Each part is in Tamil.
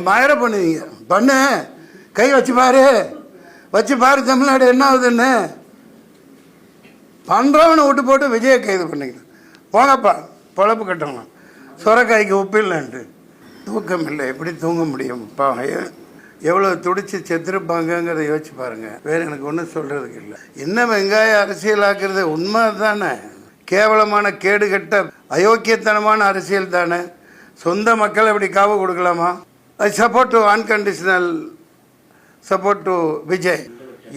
மயிர பண்ணுவீங்க பண்ணு, கை வச்சு பாரு, வச்சு பாரு தமிழ்நாடு என்ன ஆகுதுன்னு. பண்ணுறவனை விட்டு போட்டு விஜயை கைது பண்ணிக்கணும். போங்கப்பா, பொழப்பு கட்டணும். சுரக்காய்க்கு உப்பு இல்லைன்ட்டு தூக்கம் இல்லை. எப்படி தூங்க முடியும்ப்பா? எவ்வளோ துடிச்சு செத்துருப்பாங்கங்கிறத யோசிச்சு பாருங்கள். வேறு எனக்கு ஒன்றும் சொல்கிறதுக்கு இல்லை. என்ன வெங்காய அரசியலாக்குறது உண்மை தானே? கேவலமான கேடுகட்ட அயோக்கியத்தனமான அரசியல் தானே. சொந்த மக்களை இப்படி காவு கொடுக்கலாமா? I support to unconditional support to Vijay.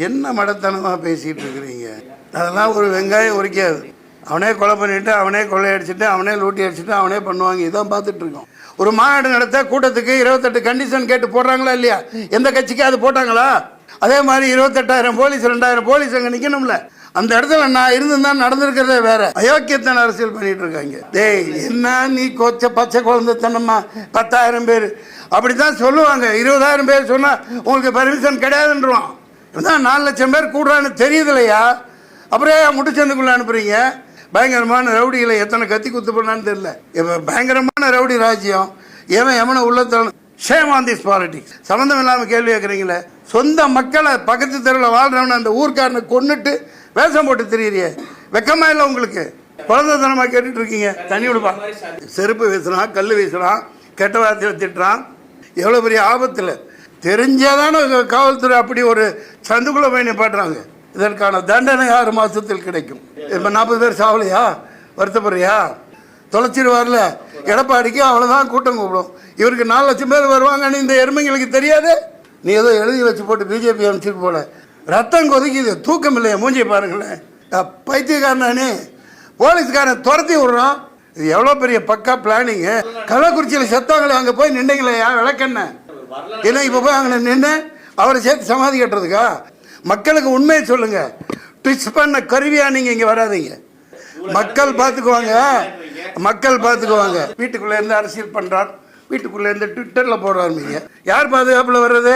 என்ன மடத்தனமாக பேசிகிட்டு இருக்கிறீங்க? அதெல்லாம் ஒரு வெங்காயம் உரிக்காது. அவனே கொலை பண்ணிவிட்டு, அவனே கொள்ளையடிச்சிட்டு, அவனே லூட்டி அடிச்சுட்டு, அவனே பண்ணுவாங்க. இதான் பார்த்துட்ருக்கோம். ஒரு மாநாடு நடத்த கூட்டத்துக்கு 28 கண்டிஷன் கேட்டு போடுறாங்களா இல்லையா? எந்த கட்சிக்கு அது போட்டாங்களா? அதே மாதிரி 28,000 போலீஸ் 2,000 போலீஸ் அங்கே நிற்கணும்ல. அந்த இடத்துல நான் இருந்துதான் நடந்திருக்கிறதே வேற. அயோக்கியத்தன அரசியல் பண்ணிட்டு இருக்காங்க. டேய், என்ன நீ கொச்ச பச்சை குழந்தைத்தனமா 10,000 பேர் அப்படி தான் சொல்லுவாங்க. 20,000 பேர் சொன்னால் உங்களுக்கு பர்மிஷன் கிடையாதுன்றான். இப்போதான் 4 லட்சம் பேர் கூடுறான்னு தெரியுது இல்லையா? அப்புறம் முட்டுச்சந்துக்குள்ளே அனுப்புறீங்க. பயங்கரமான ரவுடிகளை எத்தனை கத்தி குத்து பண்ணான்னு தெரியல. இப்போ பயங்கரமான ரவுடி ராஜ்யம். ஏன் எவனை உள்ளத்தன ஷேம் ஆன் திஸ் பாலிட்டிக்ஸ். சம்மந்தம் இல்லாமல் கேள்வி கேட்குறீங்களே. சொந்த மக்களை பக்கத்து தெருவில் வாழ்றவன அந்த ஊர்க்காரனை கொன்னுட்டு வேஷம் போட்டு தெரியுறியே, வெக்கமா இல்லை உங்களுக்கு? குழந்தைத்தனமாக கேட்டுட்டு இருக்கீங்க. தண்ணி விடுப்பா. செருப்பு வீசுறான், கல் வீசுறான், கெட்ட வார்த்தையில் திட்டுறான். எவ்வளோ பெரிய ஆபத்தில் தெரிஞ்சாதானே காவல்துறை அப்படி ஒரு சந்துக்குள்ளே போய் நிப்பாட்டுறாங்க. இதற்கான தண்டனை 6 மாதத்தில் கிடைக்கும். இப்போ 40 பேர் சாவலையா? வருத்தப்படுறியா? தொலைச்சிடுவார்ல. எடப்பாடிக்கு அவ்வளோதான் கூட்டம் கூப்பிடும். இவருக்கு 4 லட்சம் பேர் வருவாங்கன்னு இந்த எருமைங்களுக்கு தெரியாது. நீ ஏதோ எழுதி வச்சு போட்டு பிஜேபி அனுப்பிச்சிட்டு போல. ரத்தம் கொதிக்குது. தூக்கம் இல்லையா? மூஞ்சி பாருங்களேன். பைத்தியக்காரனே. போலீஸ்காரன் துரத்தி விடுறான். இது எவ்வளோ பெரிய பக்கா பிளானிங்கு. கள்ளக்குறிச்சியில் செத்தவங்களை அங்கே போய் நின்றுங்களையா விளக்கண்ண? ஏன்னா இப்போ போய் அங்கே நின்று அவரை சேர்த்து சமாதி கட்டுறதுக்கா? மக்களுக்கு உண்மையை சொல்லுங்க. ட்விஸ்ட் பண்ண கருவியா நீங்க இங்க வராதீங்க. மக்கள் பார்த்துக்குவாங்க, மக்கள் பார்த்துக்குவாங்க. வீட்டுக்குள்ள இருந்து அரசியல் பண்றார், வீட்டுக்குள்ள இருந்து ட்விட்டர்ல போடுறாருமீங்க. யார் பாதுகாப்புல வர்றது?